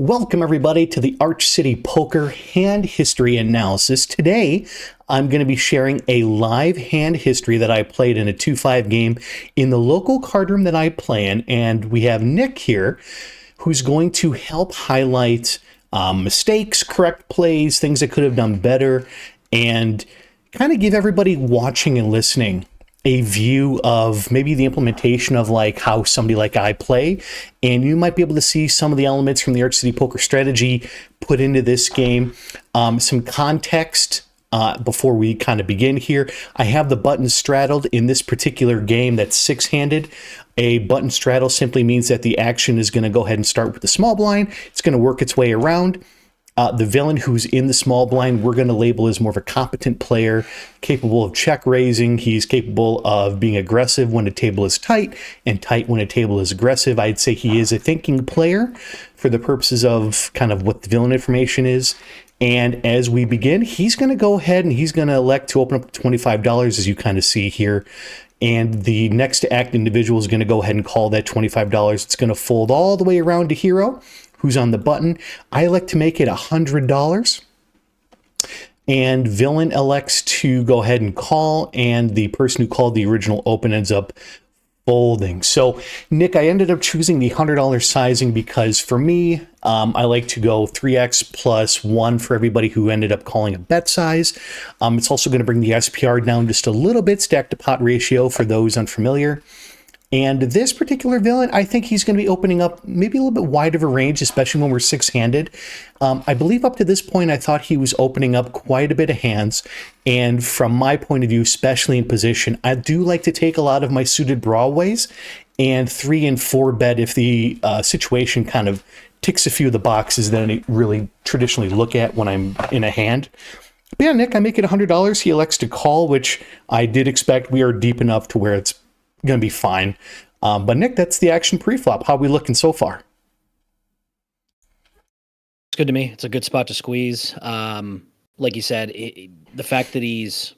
Welcome, everybody, to the Arch City Poker Hand History Analysis. Today, I'm going to be sharing a live hand history that I played in a 2-5 game in the local card room that I play in. And we have Nick here, who's going to help highlight mistakes, correct plays, things that could have done better, and kind of give everybody watching and listening a view of maybe the implementation of like how somebody like I play, and you might be able to see some of the elements from the Arch City Poker strategy put into this game. Some context before we kind of begin here. I have the button straddled in this particular game that's six-handed. A button straddle simply means that the action is going to go ahead and start with the small blind. It's going to work its way around. The villain who's in the small blind, we're going to label as more of a competent player, capable of check raising. He's capable of being aggressive when a table is tight and tight when a table is aggressive. I'd say he is a thinking player for the purposes of kind of what the villain information is. And as we begin, he's going to go ahead and he's going to elect to open up $25, as you kind of see here. And the next to act individual is going to go ahead and call that $25. It's going to fold all the way around to hero, who's on the button. I elect to make it $100. And villain elects to go ahead and call, and the person who called the original open ends up folding. So, Nick, I ended up choosing the $100 sizing because for me, I like to go 3x plus 1 for everybody who ended up calling a bet size. It's also going to bring the SPR down just a little bit, stack to pot ratio for those unfamiliar. And this particular villain, I think he's going to be opening up maybe a little bit wider of a range, especially when we're six-handed. I believe up to this point, I thought he was opening up quite a bit of hands. And from my point of view, especially in position, I do like to take a lot of my suited broadways and 3 and 4 bet if the situation kind of ticks a few of the boxes that I really traditionally look at when I'm in a hand. But yeah, Nick, I make it $100. He elects to call, which I did expect. We are deep enough to where it's going to be fine. But Nick, that's the action pre-flop. How are we looking so far? It's good to me. It's a good spot to squeeze. Like you said, the fact that he's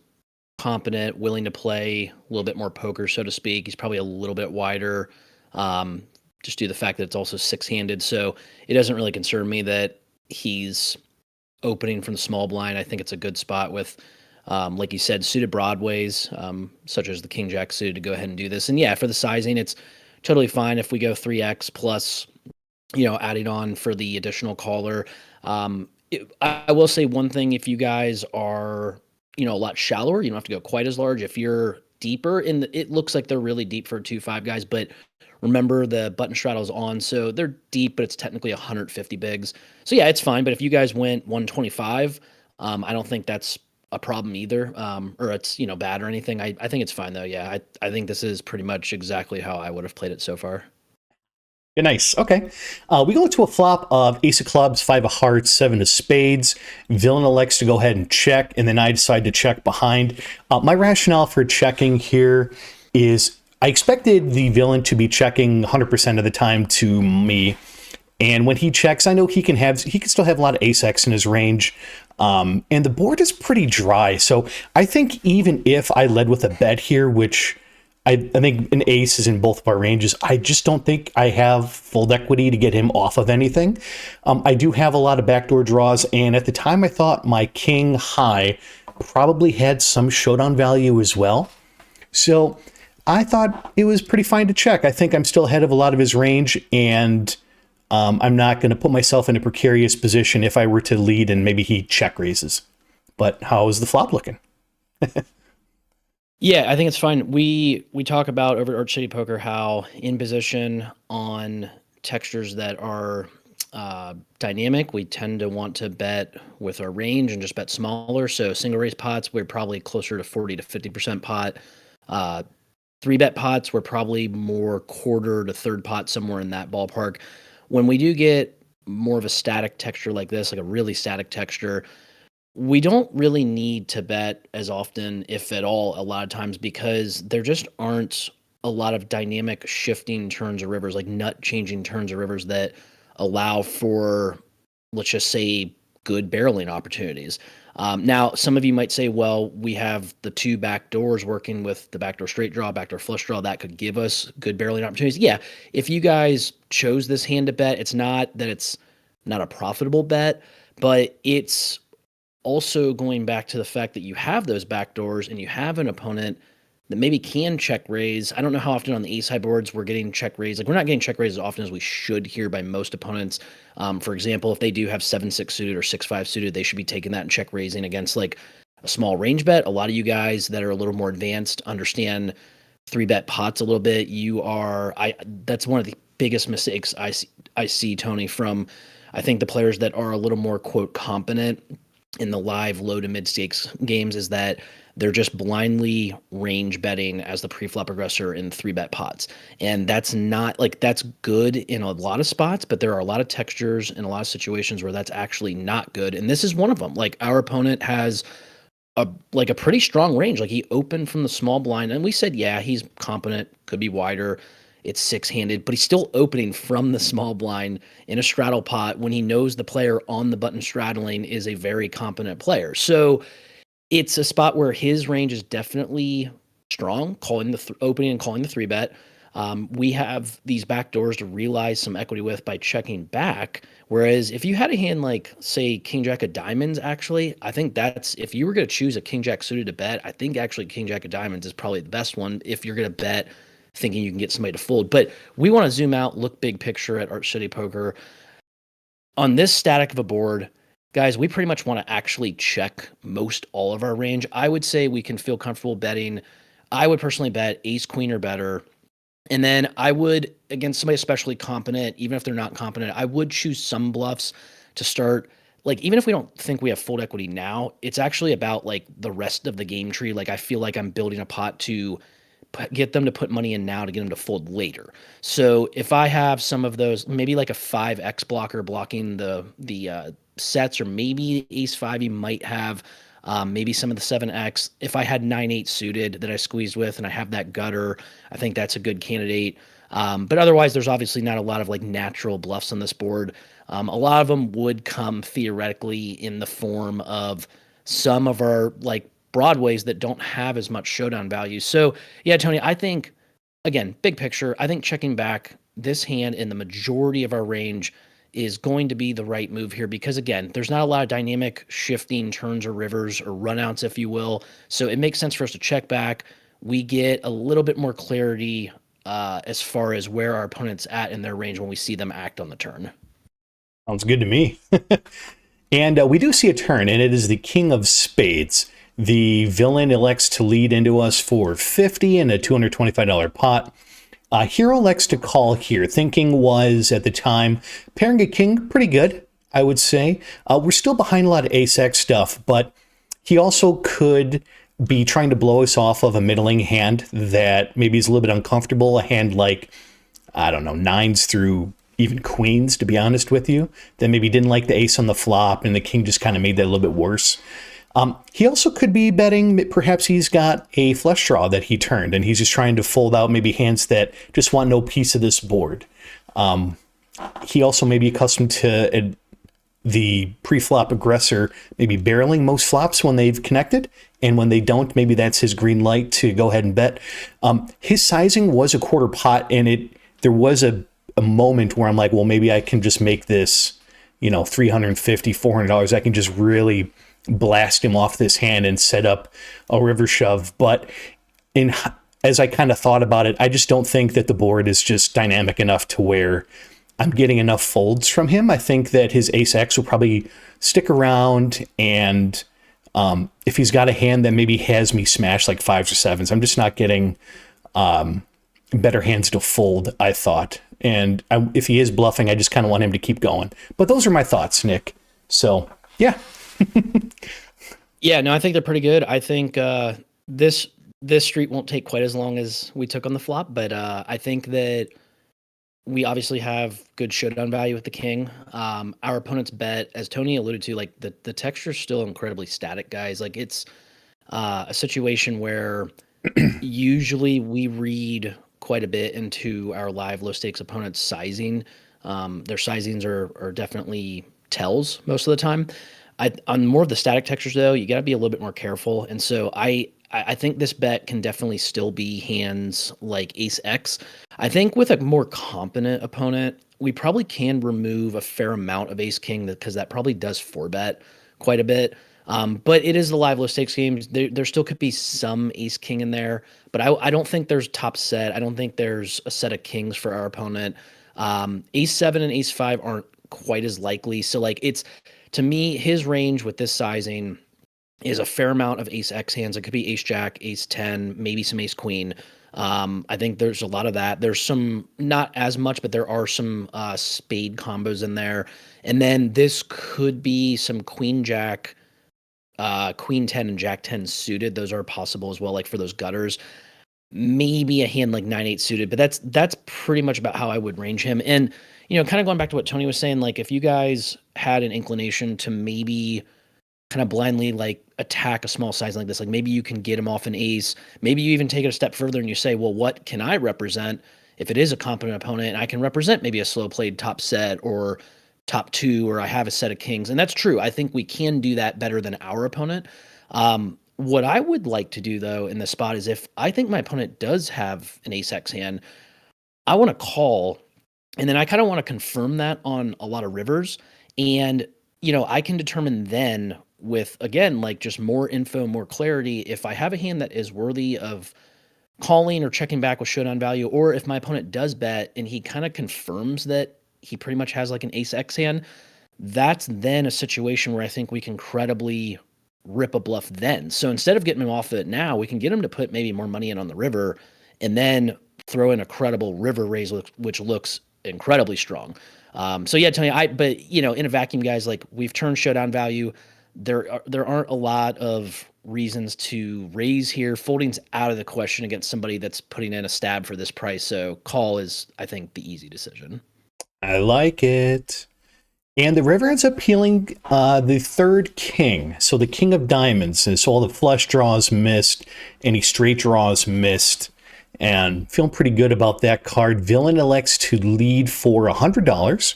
competent, willing to play a little bit more poker, so to speak. He's probably a little bit wider, just due to the fact that it's also six-handed. So it doesn't really concern me that he's opening from the small blind. I think it's a good spot with, like you said, suited broadways, such as the King Jack suited, to go ahead and do this. And yeah, for the sizing, it's totally fine if we go 3x plus, adding on for the additional caller. I will say one thing: if you guys are, a lot shallower, you don't have to go quite as large. If you're deeper it looks like they're really deep for 2-5 guys, but remember the button straddle's on, so they're deep, but it's technically 150 bigs. So yeah, it's fine. But if you guys went 125, I don't think that's a problem either, or it's bad or anything. I think it's fine though. Yeah, I think this is pretty much exactly how I would have played it so far. Yeah, nice. Okay. We go to a flop of ace of clubs, 5 of hearts, 7 of spades. Villain elects to go ahead and check, and then I decide to check behind. My rationale for checking here is I expected the villain to be checking 100% of the time to me. And when he checks, I know he can still have a lot of ace-x in his range. And the board is pretty dry. So I think even if I led with a bet here, which I think an ace is in both of our ranges, I just don't think I have full equity to get him off of anything. I do have a lot of backdoor draws, and at the time I thought my king high probably had some showdown value as well. So I thought it was pretty fine to check. I think I'm still ahead of a lot of his range, and I'm not going to put myself in a precarious position if I were to lead and maybe he check raises. But how is the flop looking? Yeah, I think it's fine. We talk about over at Arch City Poker how in position on textures that are dynamic, we tend to want to bet with our range and just bet smaller. So single raise pots, we're probably closer to 40 to 50% pot. 3-bet pots, we're probably more quarter to third pot, somewhere in that ballpark. When we do get more of a static texture like this, like a really static texture, we don't really need to bet as often, if at all, a lot of times, because there just aren't a lot of dynamic shifting turns of rivers, like nut changing turns of rivers that allow for, let's just say, good barreling opportunities. Now, some of you might say, well, we have the 2 back doors working with the backdoor straight draw, backdoor flush draw. That could give us good barreling opportunities. Yeah, if you guys chose this hand to bet, it's not that it's not a profitable bet, but it's also going back to the fact that you have those backdoors and you have an opponent that maybe can check raise. I don't know how often on the ace high boards we're getting check raise. Like we're not getting check raise as often as we should here by most opponents. For example, if they do have 7-6 suited or 6-5 suited, they should be taking that and check raising against like a small range bet. A lot of you guys that are a little more advanced understand 3-bet pots a little bit. That's one of the biggest mistakes I see, Tony, from I think the players that are a little more quote competent in the live low to mid stakes games is that they're just blindly range betting as the pre-flop aggressor in 3-bet pots. And that's not like that's good in a lot of spots, but there are a lot of textures and a lot of situations where that's actually not good. And this is one of them. Like our opponent has a pretty strong range. Like he opened from the small blind and we said, yeah, he's competent, could be wider. It's 6-handed, but he's still opening from the small blind in a straddle pot when he knows the player on the button straddling is a very competent player. So it's a spot where his range is definitely strong, calling the opening and calling the 3-bet. We have these back doors to realize some equity with by checking back. Whereas if you had a hand like, say, King Jack of Diamonds, actually, I think that's if you were going to choose a King Jack suited to bet, I think actually King Jack of Diamonds is probably the best one if you're going to bet thinking you can get somebody to fold. But we want to zoom out, look big picture at Arch City Poker. On this static of a board, guys, we pretty much want to actually check most all of our range. I would say we can feel comfortable betting. I would personally bet ace, queen, or better. And then I would, against somebody especially competent, even if they're not competent, I would choose some bluffs to start. Like, even if we don't think we have fold equity now, it's actually about like the rest of the game tree. Like, I feel like I'm building a pot to get them to put money in now to get them to fold later. So if I have some of those, maybe like a 5x blocker blocking the sets, or maybe ace 5, you might have maybe some of the 7x. If I had 9-8 suited that I squeezed with and I have that gutter, I think that's a good candidate. But otherwise, there's obviously not a lot of like natural bluffs on this board. A lot of them would come theoretically in the form of some of our like broadways that don't have as much showdown value. So yeah, Tony, I think, again, big picture, I think checking back this hand in the majority of our range is going to be the right move here because, again, there's not a lot of dynamic shifting turns or rivers or runouts, if you will. So it makes sense for us to check back. We get a little bit more clarity as far as where our opponent's at in their range when we see them act on the turn. Sounds good to me. And we do see a turn, and it is the King of Spades. The villain elects to lead into us for $50 in a $225 pot. Hero elects to call here. Thinking was, at the time, pairing a king, pretty good, I would say. We're still behind a lot of ace-x stuff, but he also could be trying to blow us off of a middling hand that maybe is a little bit uncomfortable. A hand like, I don't know, 9s through even queens, to be honest with you, that maybe didn't like the ace on the flop, and the king just kind of made that a little bit worse. He also could be betting, perhaps he's got a flush draw that he turned, and he's just trying to fold out maybe hands that just want no piece of this board. He also may be accustomed to the pre-flop aggressor maybe barreling most flops when they've connected, and when they don't, maybe that's his green light to go ahead and bet. His sizing was a quarter pot, and there was a moment where I'm like, well, maybe I can just make this, $350, $400. I can just really blast him off this hand and set up a river shove. But as I kind of thought about it, I just don't think that the board is just dynamic enough to where I'm getting enough folds from him. I think that his ace-x will probably stick around, and if he's got a hand that maybe has me smash like 5s or 7s, I'm just not getting better hands to fold, I thought. And if he is bluffing, I just kind of want him to keep going. But those are my thoughts, Nick. So, yeah. Yeah, no, I think they're pretty good. I think this street won't take quite as long as we took on the flop, but I think that we obviously have good showdown value with the king. Our opponent's bet, as Tony alluded to, like the texture's still incredibly static, guys. Like it's a situation where usually we read quite a bit into our live low stakes opponent's sizing. Their sizings are definitely tells most of the time. On more of the static textures, though, you got to be a little bit more careful. And so I I think this bet can definitely still be hands like Ace X. I think with a more competent opponent, we probably can remove a fair amount of Ace King because that probably does four bet quite a bit. But it is the live low stakes games. There still could be some Ace King in there, but I don't think there's top set. I don't think there's a set of kings for our opponent. Ace 7 and Ace 5 aren't quite as likely. So like it's to me, his range with this sizing is a fair amount of Ace X hands. It could be Ace Jack, Ace 10, maybe some Ace Queen. I think there's a lot of that. There's some, not as much, but there are some spade combos in there. And then this could be some Queen Jack, Queen 10 and Jack 10 suited. Those are possible as well, like for those gutters. Maybe a hand like 9-8 suited, but that's pretty much about how I would range him. And, you know, kind of going back to what Tony was saying, like if you guys had an inclination to maybe kind of blindly like attack a small size like this, like maybe you can get him off an ace, maybe you even take it a step further and you say, well, what can I represent if it is a competent opponent? And I can represent maybe a slow played top set or top two, or I have a set of kings. And that's true. I think we can do that better than our opponent. What I would like to do though in this spot is if I think my opponent does have an ace X hand, I want to call, and then I kind of want to confirm that on a lot of rivers. And, you know, I can determine then with, again, like just more info, more clarity, if I have a hand that is worthy of calling or checking back with showdown value, or if my opponent does bet and he kind of confirms that he pretty much has like an ace X hand, that's then a situation where I think we can credibly rip a bluff then. So instead of getting him off it now, we can get him to put maybe more money in on the river and then throw in a credible river raise, which looks incredibly strong. So yeah, Tony, but you know, in a vacuum, guys, like we've turned showdown value. There aren't a lot of reasons to raise here. Folding's out of the question against somebody that's putting in a stab for this price. So call is, I think, the easy decision. I like it. And the river ends up peeling the third king. So the king of diamonds. And so all the flush draws missed, any straight draws missed. And feeling pretty good about that card. Villain elects to lead for $100.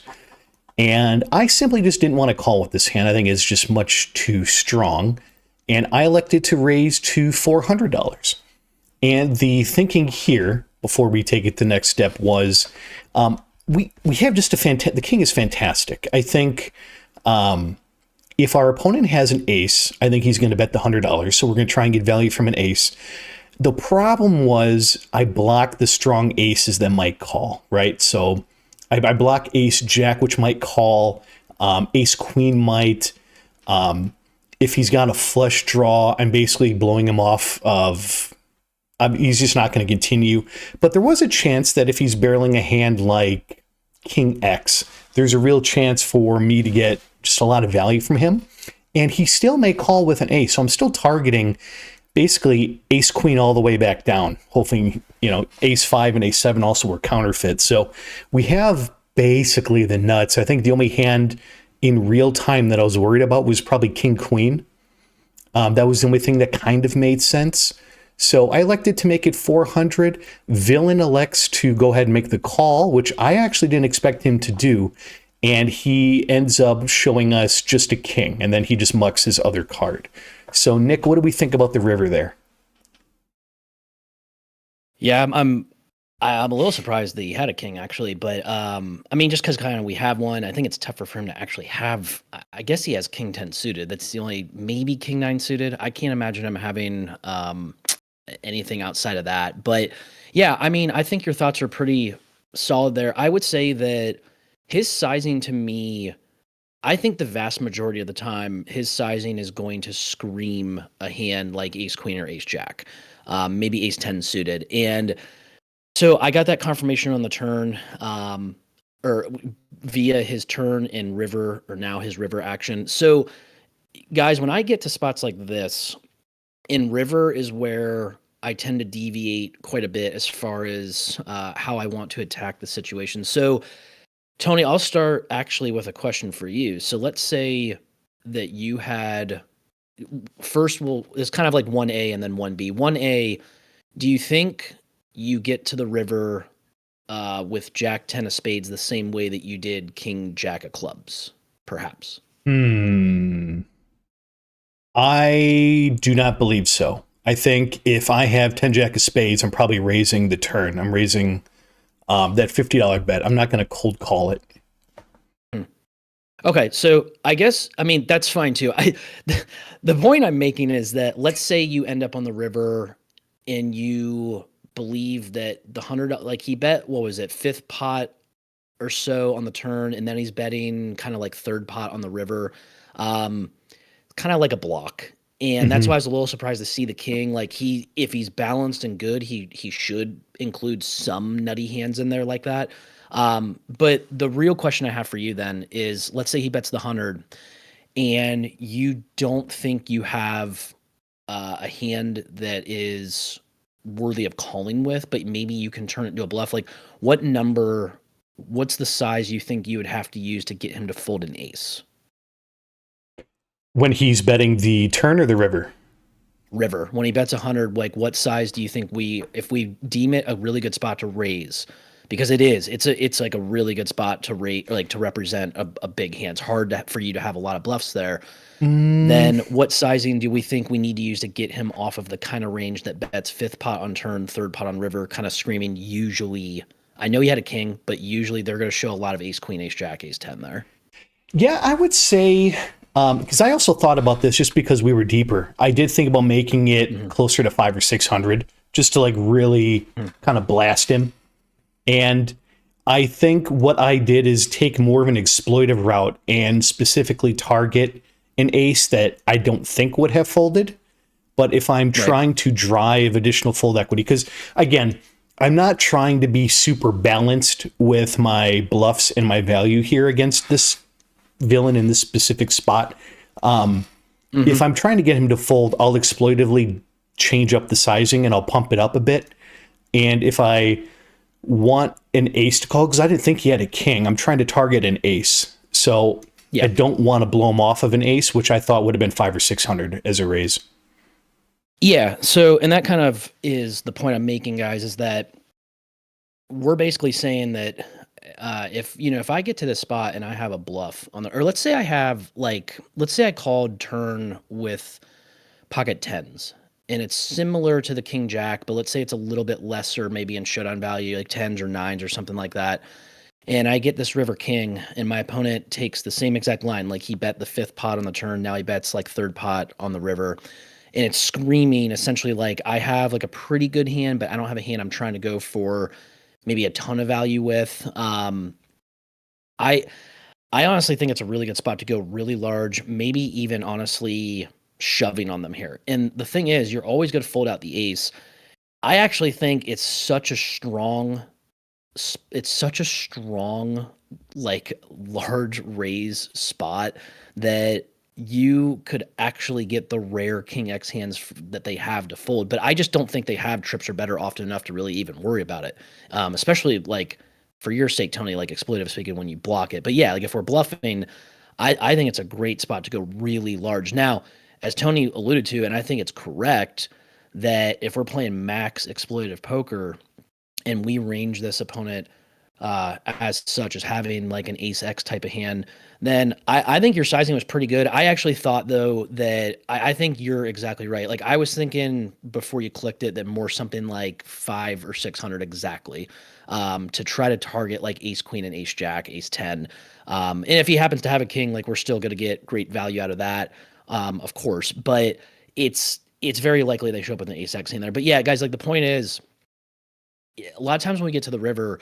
And I simply just didn't want to call with this hand. I think it's just much too strong. And I elected to raise to $400. And the thinking here, before we take it to the next step, was we have just the king is fantastic. I think if our opponent has an ace, I think he's going to bet the $100. So we're going to try and get value from an ace. The problem was I blocked the strong aces that might call, right? So I block ace jack, which might call. Ace queen might. If he's got a flush draw, I'm basically blowing him off of. He's just not going to continue. But there was a chance that if he's barreling a hand like king X, there's a real chance for me to get just a lot of value from him. And he still may call with an ace. So I'm still targeting basically ace queen all the way back down, hoping, you know, ace 5 and ace 7 also were counterfeit. So we have basically the nuts. I think the only hand in real time that I was worried about was probably king queen. That was the only thing that kind of made sense. So I elected to make it 400. Villain elects to go ahead and make the call, which I actually didn't expect him to do. And he ends up showing us just a king, and then he just mucks his other card. So, Nick, what do we think about the river there? Yeah, I'm a little surprised that he had a king actually, but I mean, just because kind of we have one, I think it's tougher for him to actually have. I guess he has king 10 suited. That's the only, maybe king 9 suited. I can't imagine him having anything outside of that. But yeah, I mean, I think your thoughts are pretty solid there. I would say that his sizing to me, I think the vast majority of the time, his sizing is going to scream a hand like ace queen or ace jack, maybe ace 10 suited. And so I got that confirmation on the turn, or via his turn in river, or now his river action. So guys, when I get to spots like this, in river is where I tend to deviate quite a bit as far as how I want to attack the situation. So Tony, I'll start actually with a question for you. So let's say that you had first, it's kind of like 1A and then 1B. 1A, do you think you get to the river with Jack 10 of spades the same way that you did King Jack of clubs, perhaps? I do not believe so. I think if I have 10 jack of spades, I'm probably raising the turn. I'm raising that $50 bet. I'm not going to cold call it. Okay, so I guess I mean that's fine too. The point I'm making is that let's say you end up on the river and you believe that the like he bet what was it, fifth pot or so on the turn, and then he's betting kind of like third pot on the river, um, kind of like a block. And that's why I Hmm. was a little surprised to see the king. Like if he's balanced and good, he should include some nutty hands in there like that. But the real question I have for you then is, let's say he bets the 100, and you don't think you have a hand that is worthy of calling with, but maybe you can turn it into a bluff. Like, what number? What's the size you think you would have to use to get him to fold an ace? When he's betting the turn or the river. River, when he bets 100, like what size do you think if we deem it a really good spot to raise, because it's like a really good spot to rate, like to represent a big hand. It's hard for you to have a lot of bluffs there. Mm, Then what sizing do we think we need to use to get him off of the kind of range that bets fifth pot on turn, third pot on river, kind of screaming usually? I know he had a king, but usually they're going to show a lot of ace, queen, ace, jack, ace 10 there. yeah, I would say, because I also thought about this just because we were deeper. I did think about making it Hmm. closer to 500 or 600 just to like really kind of blast him. And I think what I did is take more of an exploitive route and specifically target an ace that I don't think would have folded. But if I'm Right. trying to drive additional fold equity, because again, I'm not trying to be super balanced with my bluffs and my value here against this villain in this specific spot. If Hmm. I'm trying to get him to fold, I'll exploitively change up the sizing and I'll pump it up a bit. And if I want an ace to call, because I didn't think he had a king, I'm trying to target an ace. So I Yeah. don't want to blow him off of an ace, which I thought would have been 500 or 600 as a raise. Yeah. So, and that kind of is the point I'm making, guys, is that we're basically saying that if I get to this spot and I have a bluff on the, or let's say I have like, let's say I called turn with pocket tens, and it's similar to the king jack, but let's say it's a little bit lesser, maybe in showdown value, like tens or nines or something like that. And I get this river king, and my opponent takes the same exact line. Like he bet the fifth pot on the turn. Now he bets like third pot on the river. And it's screaming essentially like I have like a pretty good hand, but I don't have a hand I'm trying to go for maybe a ton of value with. I I honestly think it's a really good spot to go really large, maybe even honestly shoving on them here. And the thing is, you're always going to fold out the ace. I actually think it's such a strong, like large raise spot that you could actually get the rare king X hands that they have to fold. But I just don't think they have trips or better often enough to really even worry about it. Especially like for your sake, Tony, like exploitive speaking when you block it. But yeah, like if we're bluffing, I think it's a great spot to go really large. Now, as Tony alluded to, and I think it's correct that if we're playing max exploitive poker, and we range this opponent as such as having like an ace X type of hand, then I think your sizing was pretty good. I actually thought though that I think you're exactly right. Like I was thinking before you clicked it that more something like 500 or 600 exactly, to try to target like ace queen and ace jack, ace 10. And if he happens to have a king, like we're still going to get great value out of that, of course. But it's very likely they show up with an ace X in there. But yeah, guys, like the point is, a lot of times when we get to the river,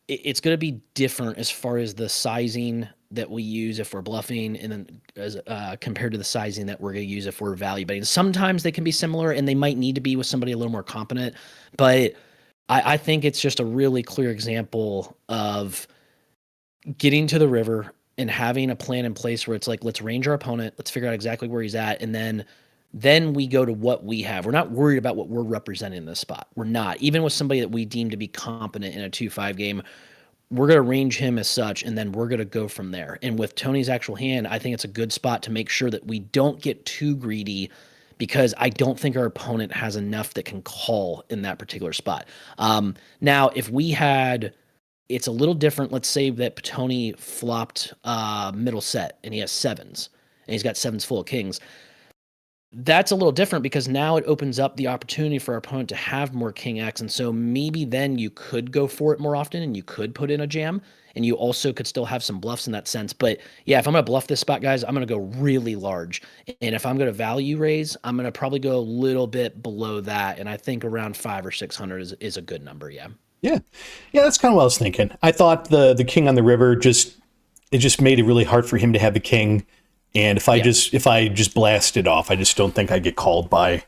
it's going to be different as far as the sizing that we use if we're bluffing, and then as compared to the sizing that we're going to use if we're value betting. Sometimes they can be similar, and they might need to be with somebody a little more competent. But I think it's just a really clear example of getting to the river and having a plan in place where it's like, let's range our opponent, let's figure out exactly where he's at, and then we go to what we have. We're not worried about what we're representing in this spot. We're not. Even with somebody that we deem to be competent in a 2-5 game, we're going to range him as such, and then we're going to go from there. And with Tony's actual hand, I think it's a good spot to make sure that we don't get too greedy, because I don't think our opponent has enough that can call in that particular spot. Now, if we had, it's a little different. Let's say that Tony flopped middle set and he has sevens, and he's got sevens full of kings. that's a little different because now it opens up the opportunity for our opponent to have more king X, and so maybe then you could go for it more often, and you could put in a jam, and you also could still have some bluffs in that sense. But yeah, if I'm gonna bluff this spot, guys, I'm gonna go really large, and if I'm gonna value raise, I'm gonna probably go a little bit below that, and I think around 500 or 600 is a good number. Yeah. Yeah, yeah, that's kind of what I was thinking. I thought the king on the river just made it really hard for him to have the king. And if I just blast it off, I just don't think I get called by.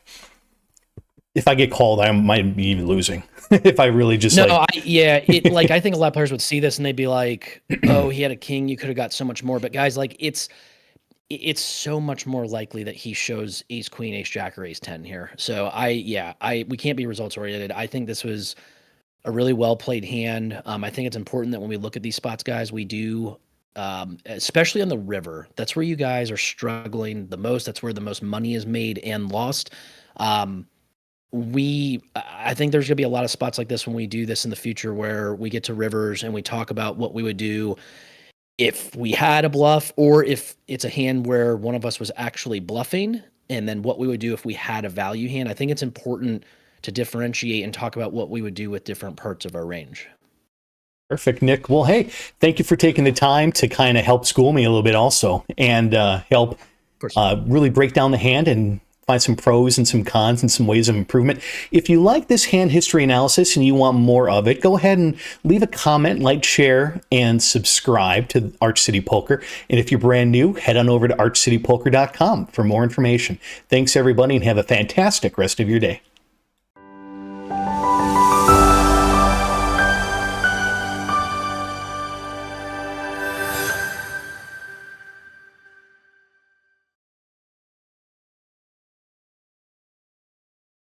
If I get called, I might be even losing. If I really just I think a lot of players would see this and they'd be like, "Oh, he had a king. You could have got so much more." But guys, like it's so much more likely that he shows ace queen, ace jack, or ace 10 here. So we can't be results oriented. I think this was a really well played hand. I think it's important that when we look at these spots, guys, we do. Especially on the river, that's where you guys are struggling the most. That's where the most money is made and lost. I think there's gonna be a lot of spots like this when we do this in the future, where we get to rivers and we talk about what we would do if we had a bluff, or if it's a hand where one of us was actually bluffing, and then what we would do if we had a value hand. I think it's important to differentiate and talk about what we would do with different parts of our range. Perfect, Nick. Well, hey, thank you for taking the time to kind of help school me a little bit also, and help really break down the hand and find some pros and some cons and some ways of improvement. If you like this hand history analysis and you want more of it, go ahead and leave a comment, like, share, and subscribe to Arch City Poker. And if you're brand new, head on over to archcitypoker.com for more information. Thanks, everybody, and have a fantastic rest of your day.